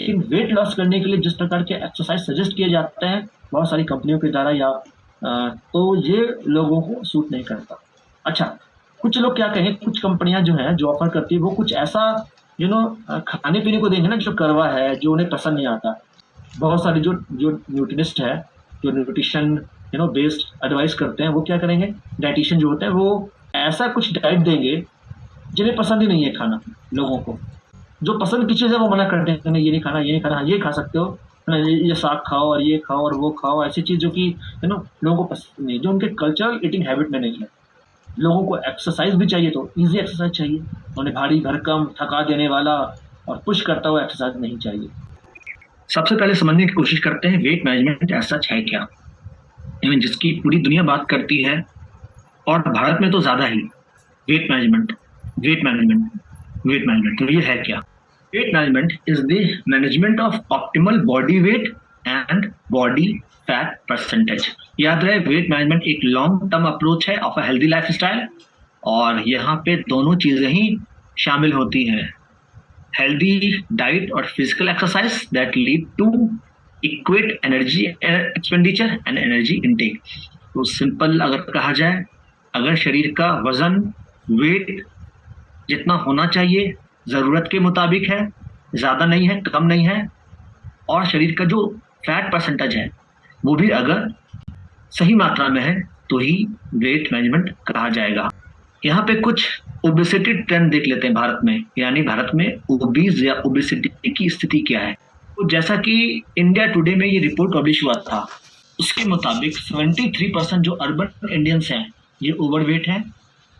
लेकिन weight loss करने के लिए जिस प्रकार के एक्सरसाइज सजेस्ट किए जाते हैं बहुत सारी कंपनियों के द्वारा या तो ये लोगों को सूट नहीं करता। अच्छा, कुछ लोग क्या कहें, कुछ कंपनियां जो है जो ऑफर करती है वो कुछ ऐसा खाने पीने को देंगे ना जो कड़वा है, जो उन्हें पसंद नहीं आता। बहुत सारे जो जो न्यूट्रिनिस्ट है, जो न्यूट्रिशन बेस्ड एडवाइस करते हैं, वो क्या करेंगे, डाइटिशियन जो होते हैं वो ऐसा कुछ डाइट देंगे जिन्हें पसंद ही नहीं है खाना। लोगों को जो पसंद की चीज़ है वो मना कर देंगे, नहीं ये नहीं खाना, ये नहीं खाना, ये खा सकते हो, है ना, ये साग खाओ और ये खाओ और वो खाओ, ऐसी चीज़ जो कि लोगों को पसंद नहीं, जो उनके कल्चरल ईटिंग हैबिट में नहीं है। लोगों को एक्सरसाइज भी चाहिए तो इजी एक्सरसाइज चाहिए, उन्हें भारी भरकम थका देने वाला और पुश करता हुआ एक्सरसाइज नहीं चाहिए। सबसे पहले समझने की कोशिश करते हैं वेट मैनेजमेंट ऐसा है क्या, जिसकी पूरी दुनिया बात करती है और भारत में तो ज्यादा ही। Weight management, weight management, weight management, तो ये है क्या? Weight management is the management of optimal body weight and body fat percentage. याद रहे, वेट मैनेजमेंट एक लॉन्ग टर्म अप्रोच है ऑफ अ हेल्दी लाइफस्टाइल, और यहाँ पे दोनों चीजें ही शामिल होती हैं, हेल्दी डाइट और physical exercise that lead to equate energy expenditure and energy intake. तो सिंपल अगर कहा जाए, अगर शरीर का वजन, वेट जितना होना चाहिए ज़रूरत के मुताबिक है, ज़्यादा नहीं है, कम नहीं है, और शरीर का जो फैट परसेंटेज है वो भी अगर सही मात्रा में है तो ही वेट मैनेजमेंट कहा जाएगा। यहाँ पे कुछ ओबेसिटी ट्रेंड देख लेते हैं भारत में, यानी भारत में ओबीज या ओबेसिटी की स्थिति क्या है। तो जैसा कि इंडिया टुडे में ये रिपोर्ट पब्लिश हुआ था, उसके मुताबिक 73% जो अर्बन इंडियंस हैं ये ओवरवेट हैं,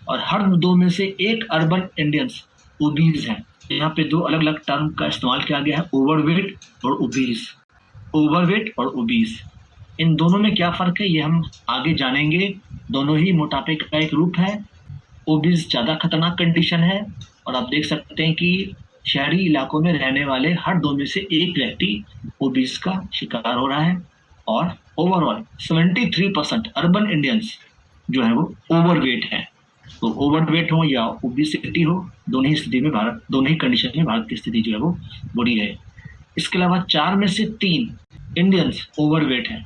और हर दो में से एक अर्बन इंडियंस ओबीज हैं। यहाँ पे दो अलग अलग टर्म का इस्तेमाल किया गया है, ओवरवेट और ओबीज। ओवरवेट और ओबीज, इन दोनों में क्या फर्क है ये हम आगे जानेंगे। दोनों ही मोटापे का एक रूप है। ओबीज ज़्यादा खतरनाक कंडीशन है, और आप देख सकते हैं कि शहरी इलाकों में रहने वाले हर दो में से एक व्यक्ति ओबीज का शिकार हो रहा है, और ओवरऑल 73% अर्बन इंडियंस जो है वो ओवरवेट है। तो ओवरवेट हो या ओबेसिटी हो, दोनों ही स्थिति में भारत, दोनों ही कंडीशन में भारत की स्थिति जो है वो बुरी है। इसके अलावा 4 में से 3 इंडियंस ओवरवेट है,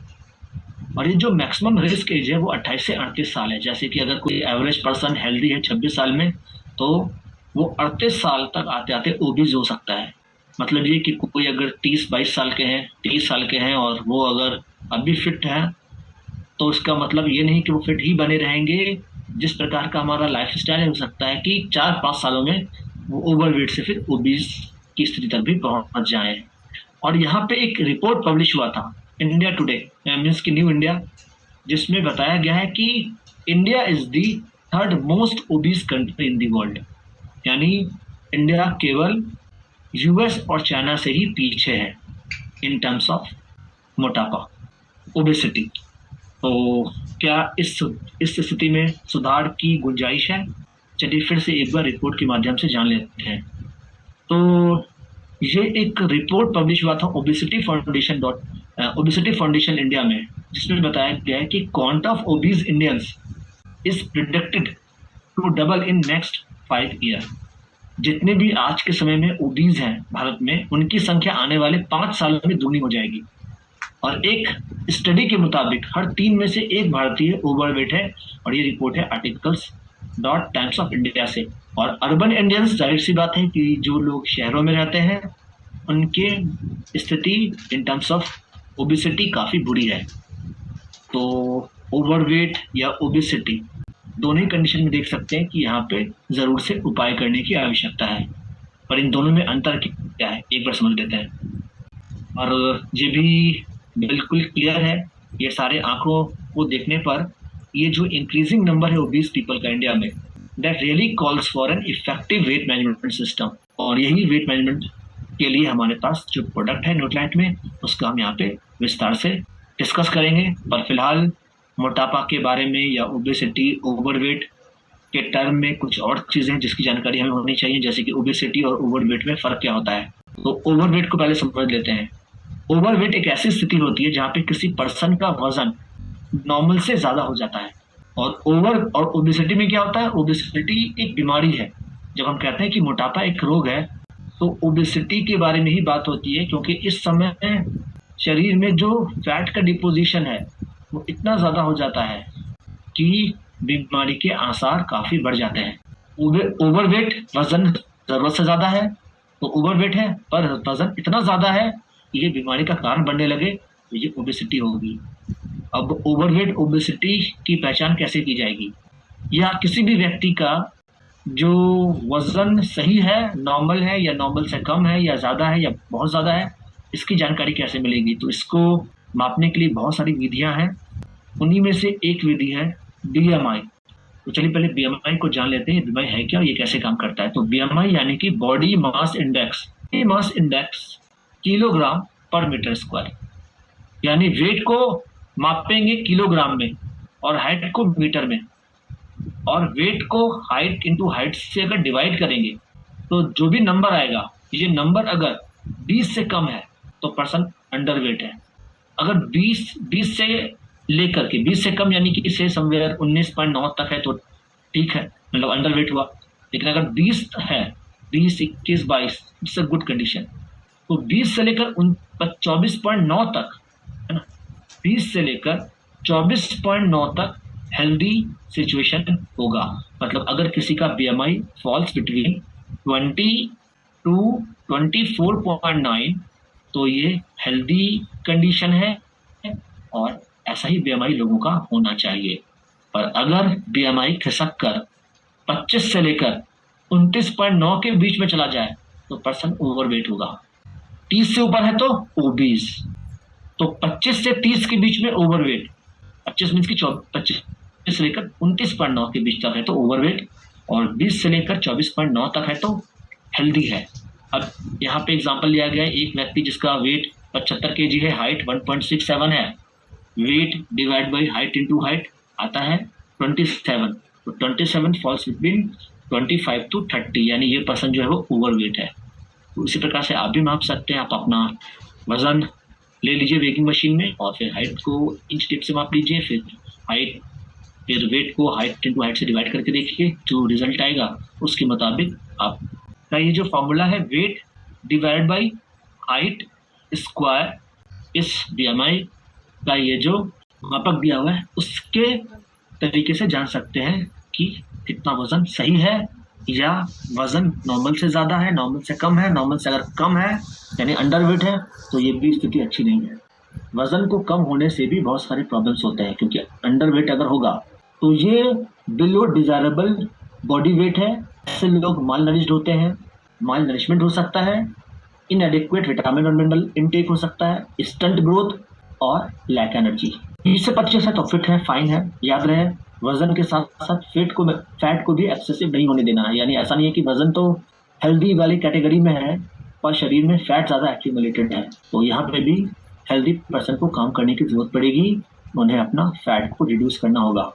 और ये जो मैक्सिमम रिस्क एज है वो 28 से 38 साल है। जैसे कि अगर कोई एवरेज पर्सन हेल्दी है 26 साल में, तो वो 38 साल तक आते आते ओबीज हो सकता है। मतलब ये कि कोई अगर 30-22 साल के हैं, 30 साल के हैं और वो अगर अभी फिट है, तो इसका मतलब ये नहीं कि वो फिट ही बने रहेंगे। जिस प्रकार का हमारा लाइफ स्टाइल है, हो सकता है कि 4-5 सालों में वो ओवरवेट से फिर ओबीज की स्थिति तक भी पहुंच जाए। और यहाँ पे एक रिपोर्ट पब्लिश हुआ था इंडिया टुडे, मीन्स की न्यू इंडिया, जिसमें बताया गया है कि India is the 3rd most obese country in the world. यानी इंडिया केवल यूएस और चाइना से ही पीछे है इन टर्म्स ऑफ मोटापा, ओबेसिटी। तो क्या इस स्थिति में सुधार की गुंजाइश है? चलिए फिर से एक बार रिपोर्ट के माध्यम से जान लेते हैं। तो ये एक रिपोर्ट पब्लिश हुआ था ओबेसिटी फाउंडेशन इंडिया में, जिसमें बताया गया है कि quant of obese Indians is predicted to double in next 5 year. जितने भी आज के समय में ओबीज हैं भारत में, उनकी संख्या आने वाले 5 सालों में दुगनी हो जाएगी। और एक स्टडी के मुताबिक हर 3 में से एक भारतीय ओवरवेट है, और ये रिपोर्ट है आर्टिकल्स.टाइम्स ऑफ इंडिया से। और अर्बन इंडियंस, जाहिर सी बात है कि जो लोग शहरों में रहते हैं उनके स्थिति इन टर्म्स ऑफ ओबेसिटी काफ़ी बुरी है। तो ओवरवेट या ओबेसिटी दोनों ही कंडीशन में देख सकते हैं कि यहाँ पे ज़रूर से उपाय करने की आवश्यकता है। पर इन दोनों में अंतर क्या है एक बार समझ लेते हैं। और ये भी बिल्कुल क्लियर है, ये सारे आंकड़ों को देखने पर, ये जो इंक्रीजिंग नंबर है ओबीज पीपल का इंडिया में, that really calls for an effective weight management system. और यही वेट मैनेजमेंट के लिए हमारे पास जो प्रोडक्ट है न्यूट्रीलाइट में, उसका हम यहाँ पे विस्तार से डिस्कस करेंगे। पर फिलहाल मोटापा के बारे में या ओबेसिटी, ओवरवेट के टर्म में कुछ और चीज़ें जिसकी जानकारी हमें होनी चाहिए, जैसे कि ओबेसिटी और ओवरवेट में फ़र्क क्या होता है। तो ओवरवेट को पहले समझ लेते हैं। ओवरवेट एक ऐसी स्थिति होती है जहाँ पे किसी पर्सन का वजन नॉर्मल से ज़्यादा हो जाता है। और ओबेसिटी में क्या होता है? ओबेसिटी एक बीमारी है। जब हम कहते हैं कि मोटापा एक रोग है, तो ओबेसिटी के बारे में ही बात होती है, क्योंकि इस समय शरीर में जो फैट का डिपोजिशन है वो इतना ज़्यादा हो जाता है कि बीमारी के आसार काफ़ी बढ़ जाते हैं। ओवरवेट, वजन ज़रूरत से ज़्यादा है, तो ओवरवेट है पर वजन इतना ज़्यादा है कि ये बीमारी का कारण बनने लगे, तो ये ओबेसिटी होगी। अब ओवरवेट ओबेसिटी की पहचान कैसे की जाएगी? या किसी भी व्यक्ति का जो वजन सही है, नॉर्मल है या नॉर्मल से कम है या ज़्यादा है या बहुत ज़्यादा है, इसकी जानकारी कैसे मिलेगी? तो इसको मापने के लिए बहुत सारी विधियां हैं। उन्हीं में से एक विधि है बीएमआई। तो चलिए पहले बीएमआई को जान लेते हैं, बीएमआई है क्या और ये कैसे काम करता है। तो बीएमआई यानी कि body mass index. Body mass index kilogram पर मीटर स्क्वायर, यानी वेट को मापेंगे किलोग्राम में और हाइट को मीटर में, और वेट को हाइट इंटू हाइट से अगर डिवाइड करेंगे तो जो भी नंबर आएगा, ये नंबर अगर 20 से कम है तो पर्सन अंडर वेट है। अगर 20 से लेकर के 20 से कम यानी कि से समवेयर 19.9 तक है तो ठीक है, मतलब अंडर वेट हुआ। लेकिन अगर 20 है, 20, 21, 22, इट्स अ गुड कंडीशन। तो 20 से लेकर 24.9 तक है ना, 20 से लेकर 24.9 तक हेल्दी सिचुएशन होगा। मतलब अगर किसी का बीएमआई फॉल्स बिटवीन 20 टू 24.9 तो ये हेल्दी कंडीशन है, और ऐसा ही बीएमआई लोगों का होना चाहिए। पर अगर बीएमआई खिसक कर 25 से लेकर 29.9 के बीच में चला जाए तो पर्सन ओवरवेट होगा। 30 से ऊपर है तो ओबीज। तो 25 से 30 के बीच में ओवरवेट, 25 मीन्स की 25 से लेकर 29.9 के बीच तक है तो ओवरवेट, और 20 से लेकर 24.9 तक है तो हेल्दी है। अब यहाँ पे एग्जांपल लिया गया है, एक व्यक्ति जिसका वेट 75 केजी है, हाइट 1.67 है, weight divide by height into height आता है 27, तो 27 फॉल्स बिटवीन 25 टू 30, यानी ये पर्सन जो है वो ओवरवेट है। तो इसी प्रकार से आप भी माप सकते हैं। आप अपना वजन ले लीजिए वेटिंग मशीन में और फिर हाइट को इंच टेप से माप लीजिए, फिर वेट को हाइट इंटू हाइट से डिवाइड करके देखिए, जो रिजल्ट आएगा उसके मुताबिक आपका ये जो फॉर्मूला है weight divide by height square, इस बीएमआई का ये जो मापक दिया हुआ है उसके तरीके से जान सकते हैं कि कितना वजन सही है, या वजन नॉर्मल से ज़्यादा है, नॉर्मल से कम है, नॉर्मल से अगर कम है यानी अंडर वेट है तो ये भी स्थिति अच्छी नहीं है। वजन को कम होने से भी बहुत सारे प्रॉब्लम्स होते हैं, क्योंकि अंडर वेट अगर होगा तो ये बिलो डिजायरेबल बॉडी वेट है। ऐसे लोग माल नरिश्ड होते हैं, माल नरिशमेंट हो सकता है, इनएडिक्वेट विटामिन और मिनरल इनटेक हो सकता है, स्टंट ग्रोथ और लैक एनर्जी। 20 से 25 है तो फिट है, फाइन है। याद रहे वजन के साथ साथ फैट को भी एक्सेसिव नहीं होने देना है, यानी ऐसा नहीं है कि वजन तो हेल्दी वाली कैटेगरी में है और शरीर में फैट ज़्यादा एक्यूमुलेटेड है, तो यहाँ पे भी हेल्दी पर्सन को काम करने की जरूरत पड़ेगी, उन्हें अपना फैट को रिड्यूस करना होगा।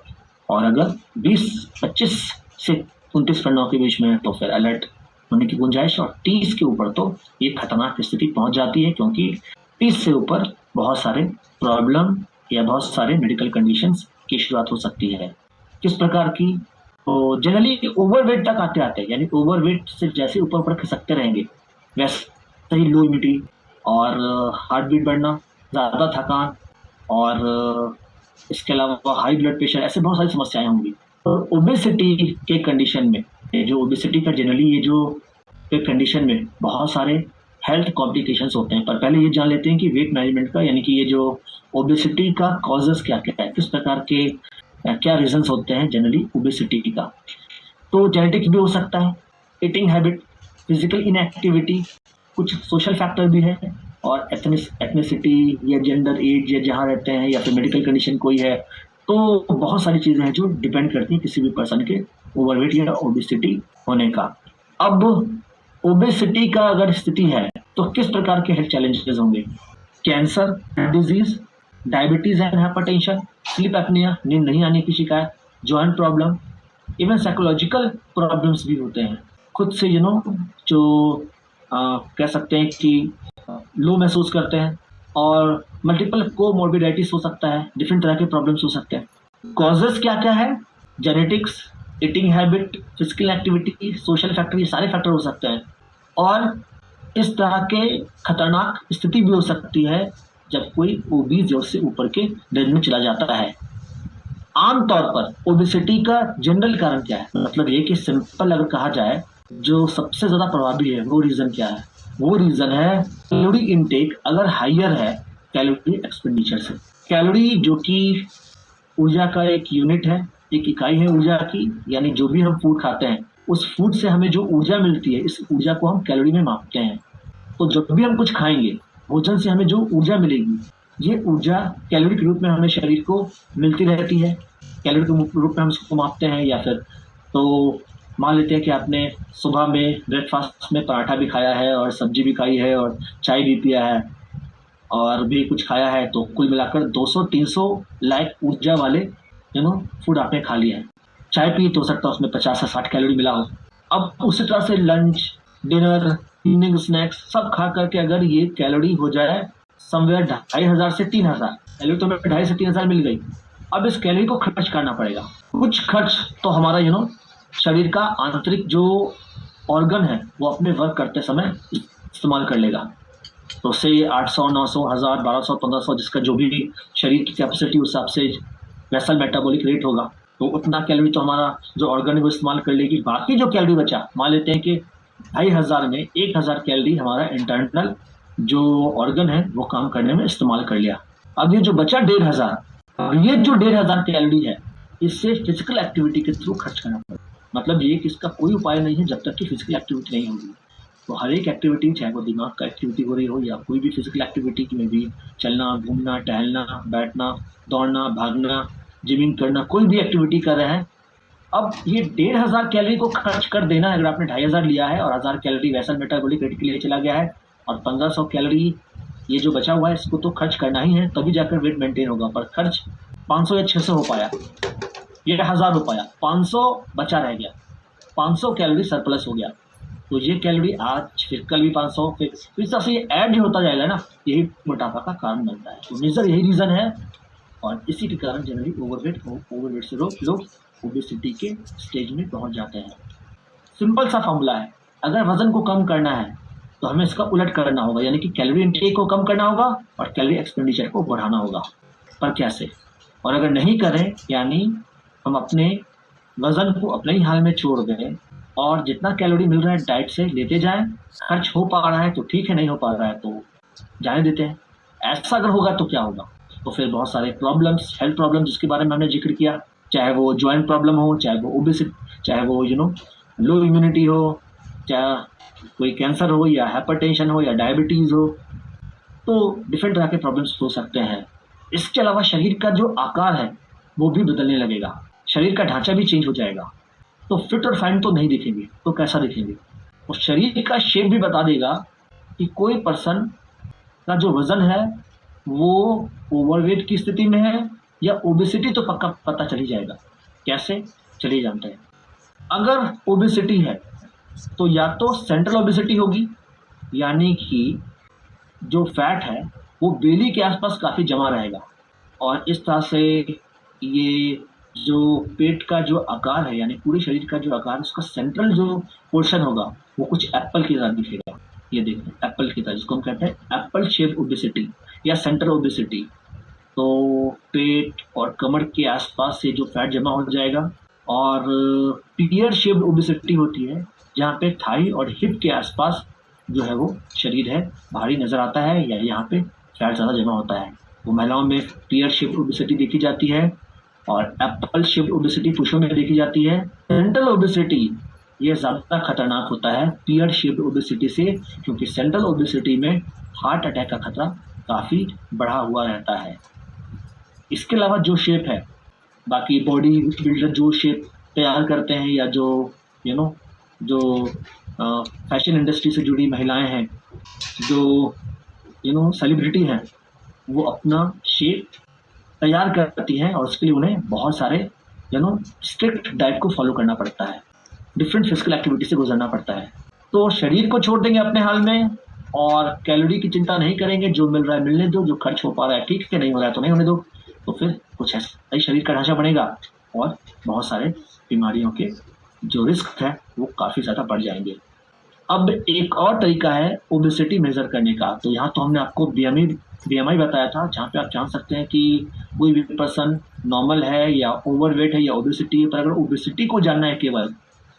और अगर 25 से 29.9 के बीच में है तो फिर अलर्ट होने की गुंजाइश, और 30 के ऊपर तो ये खतरनाक स्थिति पहुंच जाती है, क्योंकि 30 से ऊपर बहुत सारे प्रॉब्लम या बहुत सारे मेडिकल कंडीशंस की शुरुआत हो सकती है। किस प्रकार की? तो जनरली ओवरवेट तक आते आते यानी ओवरवेट से जैसे ऊपर ऊपर खिसकते रहेंगे वैसे ही लो इम्यूनिटी और हार्ट बीट बढ़ना, ज़्यादा थकान, और इसके अलावा हाई ब्लड प्रेशर, ऐसे बहुत सारी समस्याएं होंगी। तो ओबेसिटी के कंडीशन में, जो ओबेसिटी का जनरली ये जो कंडीशन में बहुत सारे हेल्थ कॉम्प्लिकेशंस होते हैं। पर पहले ये जान लेते हैं कि वेट मैनेजमेंट का, यानी कि ये जो ओबेसिटी का कॉजेस क्या क्या है, किस प्रकार के क्या रीजंस होते हैं जनरली ओबेसिटी का। तो जेनेटिक्स भी हो सकता है, ईटिंग हैबिट, फिजिकल इनएक्टिविटी, कुछ सोशल फैक्टर भी है, और एथनिसिटी या जेंडर, एज या जहाँ रहते हैं, या फिर मेडिकल कंडीशन कोई है। तो बहुत सारी चीज़ें हैं जो डिपेंड करती हैं किसी भी पर्सन के ओवरवेट या ओबेसिटी होने का। अब ओबेसिटी का अगर स्थिति है तो किस प्रकार के हेल्थ चैलेंजेस होंगे? Cancer, disease, diabetes and hypertension, sleep apnoea, नींद नहीं आने की शिकायत, joint problem, even psychological problems भी होते हैं। खुद से जो कह सकते हैं कि लो महसूस करते हैं, और मल्टीपल कोमॉर्बिडिटीज हो सकता है, डिफरेंट तरह के प्रॉब्लम्स हो सकते हैं। कॉजेस क्या क्या है? Genetics, eating habit, physical activity, social factor, ये सारे फैक्टर हो सकते हैं। और इस तरह के खतरनाक स्थिति भी हो सकती है जब कोई ओबीज या उससे ऊपर के रेंज में चला जाता है। आमतौर पर ओबेसिटी का जनरल कारण क्या है, मतलब ये कि सिंपल अगर कहा जाए जो सबसे ज़्यादा प्रभावी है वो रीज़न क्या है, वो रीज़न है कैलोरी इनटेक अगर हाइयर है कैलोरी एक्सपेंडिचर से। कैलोरी जो कि ऊर्जा का एक यूनिट है, एक इकाई है ऊर्जा की, यानी जो भी हम फूड खाते हैं उस फूड से हमें जो ऊर्जा मिलती है इस ऊर्जा को हम कैलोरी में मापते हैं। तो जब भी हम कुछ खाएंगे भोजन से हमें जो ऊर्जा मिलेगी ये ऊर्जा कैलोरी के रूप में हमें शरीर को मिलती रहती है। कैलोरी के रूप में हम इसको मापते हैं। या फिर तो मान लेते हैं कि आपने सुबह में ब्रेकफास्ट में पराठा भी खाया है और सब्जी भी खाई है और चाय भी पिया है और भी कुछ खाया है, तो कुल मिलाकर 200-300 लाइक ऊर्जा वाले फूड आपने खा लिया है। चाय पी तो हो सकता है उसमें 50 से 60 कैलोरी मिला हो। अब उसी तरह से लंच, डिनर, इवनिंग स्नैक्स सब खा करके अगर ये कैलोरी हो जाए समवेयर 2500 से 3000 कैलोरी, तो हमें 2500 से 3000 मिल गई। अब इस कैलोरी को खर्च करना पड़ेगा। कुछ खर्च तो हमारा शरीर का आंतरिक जो ऑर्गन है वो अपने वर्क करते समय इस्तेमाल कर लेगा। तो उससे 800, 900, 1000, 1200, 1500 जिसका जो भी शरीर की कैपेसिटी उस हिसाब से वेसल मेटाबॉलिक रेट होगा, तो उतना कैलोरी तो हमारा जो ऑर्गन है वो इस्तेमाल कर लेगी। बाकी जो कैलोरी बचा, मान लेते हैं कि 2500 में 1000 कैलोरी हमारा इंटरनल जो ऑर्गन है वो काम करने में इस्तेमाल कर लिया। अब ये जो बचा 1500, ये जो 1500 कैलोरी है इससे फिजिकल एक्टिविटी के थ्रू खर्च करना पड़ेगा। मतलब ये कि इसका कोई उपाय नहीं है जब तक कि फिजिकल एक्टिविटी नहीं होगी। तो हर एक एक्टिविटी, चाहे वो दिमाग का एक्टिविटी हो रही हो या कोई भी फिजिकल एक्टिविटी में भी चलना, घूमना, टहलना, बैठना, दौड़ना, भागना, जिमिंग करना, कोई भी एक्टिविटी कर रहे हैं, अब ये 1500 कैलोरी को खर्च कर देना है। अगर आपने 2500 लिया है और 1000 कैलोरी वेसल मेटाबॉलिक रेट के लिए चला गया है और 1500 कैलोरी ये जो बचा हुआ है इसको तो खर्च करना ही है, तभी जाकर वेट मेंटेन होगा। पर खर्च 500 या 600 हो पाया, ये 1000 हो पाया, 500 बचा रह गया, 500 कैलोरी सरप्लस हो गया। तो ये कैलोरी आज फिर कल भी 500, फिर इस तरह से ये ऐड होता जाएगा ना, यही मोटापा का कारण बनता है। तो मेजर यही रीज़न है और इसी के कारण जनरली ओवरवेट से लोग ओबेसिटी के स्टेज में पहुंच जाते हैं। सिंपल सा फॉर्मूला है, अगर वजन को कम करना है तो हमें इसका उलट करना होगा, यानी कि कैलोरी इनटेक को कम करना होगा और कैलोरी एक्सपेंडिचर को बढ़ाना होगा। पर कैसे? और अगर नहीं करें, यानी हम अपने वजन को अपने ही हाल में छोड़ दें और जितना कैलोरी मिल रहा है डाइट से लेते जाएं, खर्च हो पा रहा है तो ठीक है, नहीं हो पा रहा है तो जाने देते हैं। ऐसा अगर होगा तो क्या होगा? तो फिर बहुत सारे प्रॉब्लम्स, हेल्थ प्रॉब्लम जिसके बारे में हमने जिक्र किया, चाहे वो जॉइंट प्रॉब्लम हो, चाहे वो ओबेसिटी, चाहे वो लो इम्यूनिटी हो, चाहे कोई कैंसर हो या हाइपरटेंशन हो या डायबिटीज़ हो, तो डिफरेंट तरह के प्रॉब्लम्स हो सकते हैं। इसके अलावा शरीर का जो आकार है वो भी बदलने लगेगा, शरीर का ढांचा भी चेंज हो जाएगा। तो फिट और फाइन तो नहीं दिखेंगे, तो कैसा दिखेंगे? तो शरीर का शेप भी बता देगा कि कोई पर्सन का जो वज़न है वो ओवरवेट की स्थिति में है या ओबेसिटी, तो पक्का पता चल ही जाएगा। कैसे? चलिए जानते हैं। अगर ओबेसिटी है तो या तो सेंट्रल ओबेसिटी होगी, यानी कि जो फैट है वो बेली के आसपास काफ़ी जमा रहेगा और इस तरह से ये जो पेट का जो आकार है, यानी पूरे शरीर का जो आकार, उसका सेंट्रल जो पोर्शन होगा वो कुछ एप्पल की तरह दिखेगा। ये देखें, एप्पल की तरह, जिसको हम कहते हैं एप्पल शेप ओबेसिटी या सेंट्रल ओबेसिटी। तो पेट और कमर के आसपास से जो फैट जमा हो जाएगा। और पीयर शेप्ड ओबेसिटी होती है जहाँ पे थाई और हिप के आसपास जो है वो शरीर है भारी नज़र आता है या यहाँ पे फैट ज़्यादा जमा होता है। वो महिलाओं में पीयर शेप्ड ओबेसिटी देखी जाती है और एप्पल शेप्ड ओबेसिटी पुरुषों में देखी जाती है। सेंट्रल ओबेसिटी ये ज़्यादा खतरनाक होता है पीयर शेप्ड ओबेसिटी से, क्योंकि सेंट्रल ओबेसिटी में हार्ट अटैक का खतरा काफ़ी बढ़ा हुआ रहता है। इसके अलावा जो शेप है, बाकी बॉडी बिल्डर जो शेप तैयार करते हैं या जो जो फैशन इंडस्ट्री से जुड़ी महिलाएं हैं, जो सेलिब्रिटी हैं, वो अपना शेप तैयार करती हैं और उसके लिए उन्हें बहुत सारे स्ट्रिक्ट डाइट को फॉलो करना पड़ता है, डिफरेंट फिजिकल एक्टिविटी से गुजरना पड़ता है। तो शरीर को छोड़ देंगे अपने हाल में और कैलोरी की चिंता नहीं करेंगे, जो मिल रहा है मिलने दो, जो खर्च हो पा रहा है ठीक है, नहीं हो रहा है तो नहीं होने दो, तो फिर कुछ ऐसा ही शरीर का ढांचा बनेगा और बहुत सारे बीमारियों के जो रिस्क है वो काफ़ी ज़्यादा बढ़ जाएंगे। अब एक और तरीका है ओबेसिटी मेजर करने का। तो यहाँ तो हमने आपको बीएमआई बताया था, जहाँ पे आप जान सकते हैं कि कोई भी पर्सन नॉर्मल है या ओवरवेट है या ओबेसिटी है। पर अगर ओबेसिटी को जानना है केवल,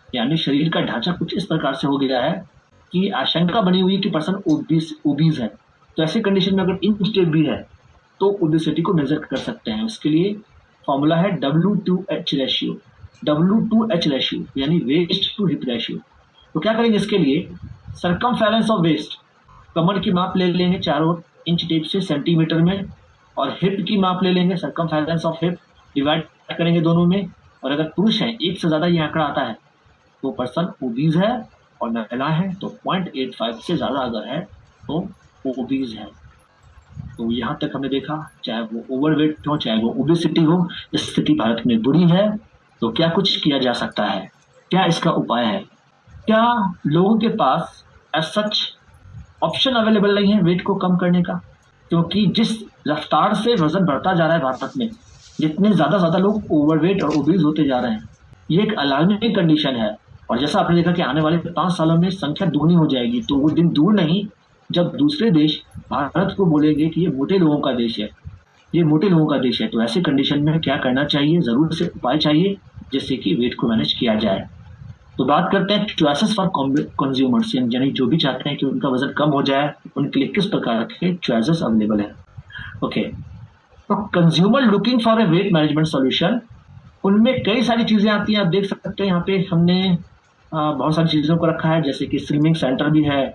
यानी शरीर का ढांचा कुछ इस प्रकार से हो गया है कि आशंका बनी हुई है कि पर्सन ओबीज है, तो ऐसी कंडीशन में अगर इन स्टेट भी है तो ओबेसिटी को मेजर कर सकते हैं। उसके लिए फॉर्मूला है W2H रेशियो। W2H रेशियो यानी वेस्ट टू हिप रेशियो। तो क्या करेंगे इसके लिए, सरकमफेरेंस ऑफ वेस्ट, कमर की माप ले लेंगे चारों इंच टेप से सेंटीमीटर में, और हिप की माप ले लेंगे, सरकमफेरेंस ऑफ हिप डिवाइड करेंगे दोनों में। और अगर पुरुष है एक से ज्यादा ये आंकड़ा आता है तो पर्सन ओबीज है, और महिला है तो 0.85 से ज्यादा अगर है तो ओबीज है। तो यहाँ तक हमने देखा, चाहे वो ओवरवेट हो चाहे वो ओबेसिटी हो, स्थिति भारत में बुरी है। तो क्या कुछ किया जा सकता है, क्या इसका उपाय है? क्या लोगों के पास एज सच ऑप्शन अवेलेबल नहीं है वेट को कम करने का? क्योंकि जिस रफ्तार से वजन बढ़ता जा रहा है भारत में, जितने ज्यादा लोग ओवरवेट और ओबीज होते जा रहे हैं, ये एक अलार्मिंग कंडीशन है। और जैसा आपने देखा कि आने वाले 5 सालों में संख्या दुगनी हो जाएगी। तो वो दिन दूर नहीं जब दूसरे देश भारत को बोलेंगे कि ये मोटे लोगों का देश है, ये मोटे लोगों का देश है। तो ऐसे कंडीशन में क्या करना चाहिए, जरूर से उपाय चाहिए जिससे कि वेट को मैनेज किया जाए। तो बात करते हैं चॉइसेस फॉर कंज्यूमर्स, यानी जो भी चाहते हैं कि उनका वजन कम हो जाए, उनके लिए किस प्रकार के चॉइसेस अवेलेबल है। ओके, तो consumer looking for a weight management solution, उनमें कई सारी चीजें आती हैं। आप देख सकते हैं यहाँ पे हमने बहुत सारी चीजों को रखा है, जैसे कि स्लिमिंग सेंटर भी है,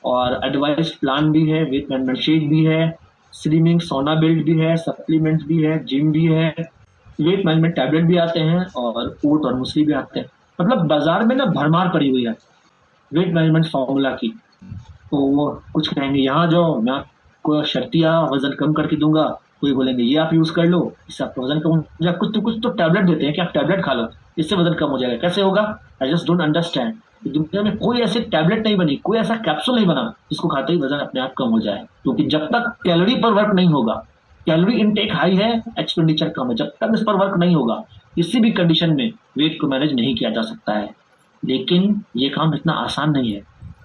और एडवाइस प्लान भी है, वेट मैनेजमेंट शेक भी है, स्लिमिंग सोना बेल्ट भी है, सप्लीमेंट भी है, जिम भी है, वेट मैनेजमेंट टैबलेट भी आते हैं, और ओट और मुसली भी आते हैं। मतलब बाजार में ना भरमार पड़ी हुई है वेट मैनेजमेंट फॉर्मूला की। तो वो कुछ कहेंगे यहाँ जाओ मैं आपको शर्तिया वजन कम करके दूंगा, कोई बोलेंगे ये आप यूज कर लो इससे आपका वजन कम हो जाएगा। कुछ तो टैबलेट देते हैं कि आप टैबलेट खा लो इससे वजन कम हो जाएगा। कैसे होगा? I just don't understand. दुनिया में कोई ऐसे टैबलेट नहीं बनी, कोई ऐसा कैप्सूल नहीं बना जिसको खाते ही वजन अपने आप कम हो जाए। क्योंकि जब तक कैलोरी पर वर्क नहीं होगा, कैलोरी इनटेक हाई है, एक्सपेंडिचर कम है, जब तक इस पर वर्क नहीं होगा किसी भी कंडीशन में वेट को मैनेज नहीं किया जा सकता है। लेकिन ये काम इतना आसान नहीं है,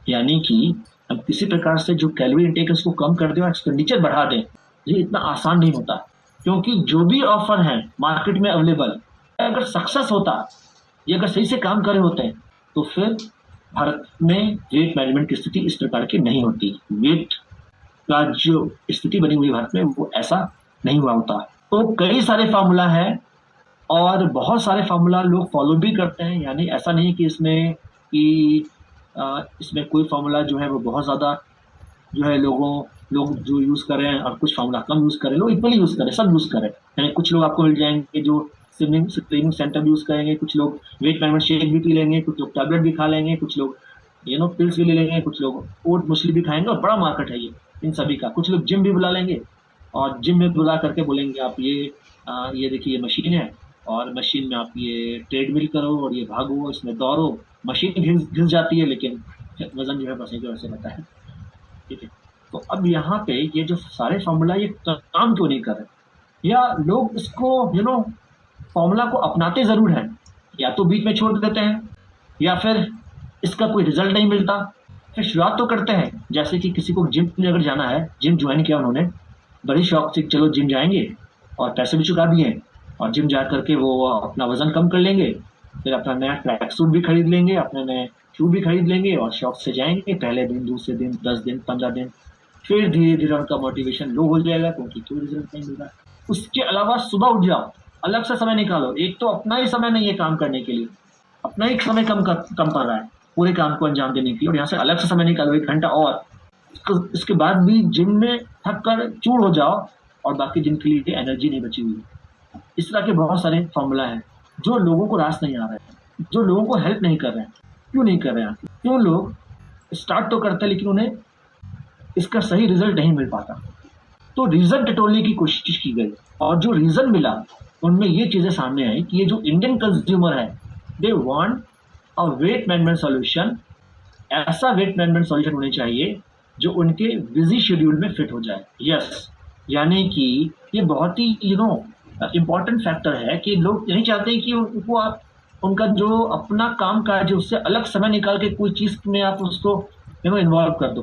यानी कि हम किसी प्रकार से जो कैलोरी इनटेक है उसको कम कर दें और एक्सपेंडिचर बढ़ा दें, ये इतना आसान नहीं होता। क्योंकि जो भी ऑफर है मार्केट में अवेलेबल, अगर सक्सेस होता, ये अगर सही से काम करे होते हैं, तो फिर भारत में वेट मैनेजमेंट की स्थिति इस प्रकार की नहीं होती। वेट का जो स्थिति बनी हुई भारत में वो ऐसा नहीं हुआ होता। तो कई सारे फार्मूला है और बहुत सारे फार्मूला लोग फॉलो भी करते हैं। यानी ऐसा नहीं कि इसमें कोई फार्मूला जो है वो बहुत ज़्यादा जो है लोग जो यूज़ कर रहे हैं और कुछ फार्मूला कम यूज़ करें, लोग इक्वली यूज़ करें, सब यूज़ करें। यानी कुछ लोग आपको मिल जाएंगे जो स्लिमिंग सेंटर यूज़ करेंगे, कुछ लोग वेट मैनेजमेंट शेक भी पी लेंगे, कुछ लोग टैबलेट भी खा लेंगे, कुछ लोग पिल्स भी ले लेंगे, कुछ लोग ओट मुसली भी खाएंगे। और बड़ा मार्केट है ये इन सभी का। कुछ लोग जिम भी बुला लेंगे और जिम में बुला करके बोलेंगे आप ये देखिए ये मशीन है, और मशीन में आप ये ट्रेडमिल करो और ये भागो, इसमें दौड़ो। मशीन घिस जाती है लेकिन वजन जो है बस एक वैसे रहता है। ठीक है, तो अब यहाँ पे ये जो सारे फार्मूला ये काम क्यों नहीं कर रहे, या लोग इसको फार्मूला को अपनाते जरूर हैं, या तो बीच में छोड़ देते हैं, या फिर इसका कोई रिजल्ट नहीं मिलता। फिर शुरुआत तो करते हैं, जैसे कि किसी को जिम में अगर जाना है, जिम ज्वाइन किया उन्होंने बड़ी शौक से, चलो जिम जाएंगे और पैसे भी चुका दिए, और जिम जा करके वो अपना वजन कम कर लेंगे, फिर अपना नया ट्रैक सूट भी खरीद लेंगे, अपने नए शू भी खरीद लेंगे और शौक से जाएंगे। पहले दिन, दूसरे दिन, 10 दिन, 15 दिन, फिर धीरे धीरे उनका मोटिवेशन लो हो जाएगा क्योंकि कोई रिजल्ट नहीं मिल रहा। उसके अलावा सुबह उठ जाओ, अलग से समय निकालो। एक तो अपना ही समय नहीं है काम करने के लिए, अपना ही समय कम कर रहा है पूरे काम को अंजाम देने के लिए, और यहाँ से अलग से समय निकालो 1 घंटा और। इसके बाद भी जिम में थक कर चूर हो जाओ और बाकी दिन के लिए एनर्जी नहीं बची हुई। इस तरह के बहुत सारे फॉर्मूला हैं जो लोगों को रास नहीं आ रहे हैं, जो लोगों को हेल्प नहीं कर रहे हैं। क्यों नहीं कर रहे हैं? क्यों लोग स्टार्ट तो करते हैं लेकिन उन्हें इसका सही रिजल्ट नहीं मिल पाता। तो रीजन टटोलने की कोशिश की गई और जो रीजन मिला उनमें ये चीजें सामने आई कि ये जो इंडियन कंज्यूमर है, they want a weight management solution. ऐसा वेट मैनेजमेंट सॉल्यूशन होने चाहिए जो उनके बिजी शेड्यूल में फिट हो जाए। यस, यानी कि ये बहुत ही इंपॉर्टेंट फैक्टर है कि लोग नहीं चाहते कि उनको आप उनका जो अपना काम काज है उससे अलग समय निकाल के कोई चीज़ में आप उसको इन्वॉल्व कर दो।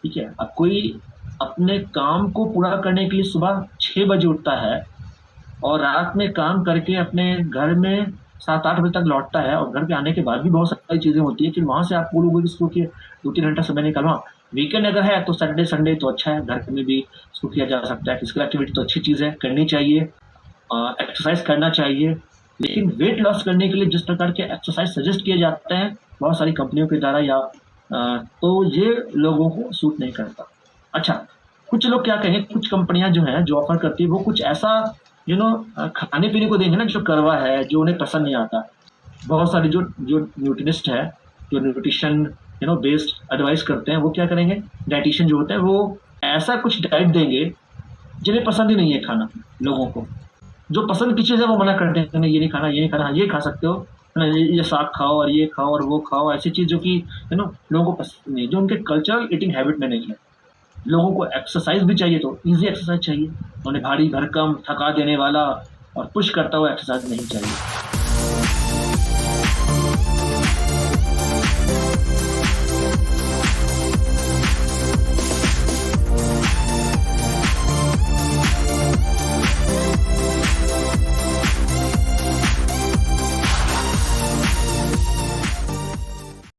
ठीक है? अब कोई अपने काम को पूरा करने के लिए सुबह 6 बजे उठता है और रात में काम करके अपने घर में 7-8 बजे तक लौटता है और घर पे आने के बाद भी बहुत सारी चीज़ें होती हैं, फिर वहाँ से आप बोलोगे कि इसको कि 2-3 घंटा समय निकालो। हाँ, वीकेंड अगर है तो सैटरडे, संडे तो अच्छा है, घर में भी इसको किया जा सकता है। फिज़िकल एक्टिविटी तो अच्छी चीज़ है, करनी चाहिए। एक्सरसाइज करना चाहिए। लेकिन वेट लॉस करने के लिए जिस प्रकार के एक्सरसाइज सजेस्ट किए जाते हैं बहुत सारी कंपनियों के द्वारा तो ये लोगों को सूट नहीं करता। अच्छा, कुछ लोग क्या कहें, कुछ कंपनियां जो हैं जो ऑफर करती है वो कुछ ऐसा खाने पीने को देंगे ना जो कड़वा है, जो उन्हें पसंद नहीं आता। बहुत सारे जो जो न्यूट्रिनिस्ट है, जो न्यूट्रिशन बेस्ड एडवाइस करते हैं, वो क्या करेंगे, डाइटिशियन जो होते हैं वो ऐसा कुछ डाइट देंगे जिन्हें पसंद ही नहीं है खाना लोगों को। जो पसंद की चीज़ है वो मना कर देते हैं, नहीं ये नहीं खाना, ये नहीं खाना, हाँ, ये खा सकते हो, है ना, ये साग खाओ और ये खाओ और वो खाओ, ऐसी चीज़ जो कि लोगों को पसंद नहीं, जो उनके कल्चरल ईटिंग हैबिट में नहीं है। लोगों को एक्सरसाइज भी चाहिए तो ईजी एक्सरसाइज चाहिए, उन्हें भारी भरकम थका देने वाला और पुश करता हुआ एक्सरसाइज नहीं चाहिए।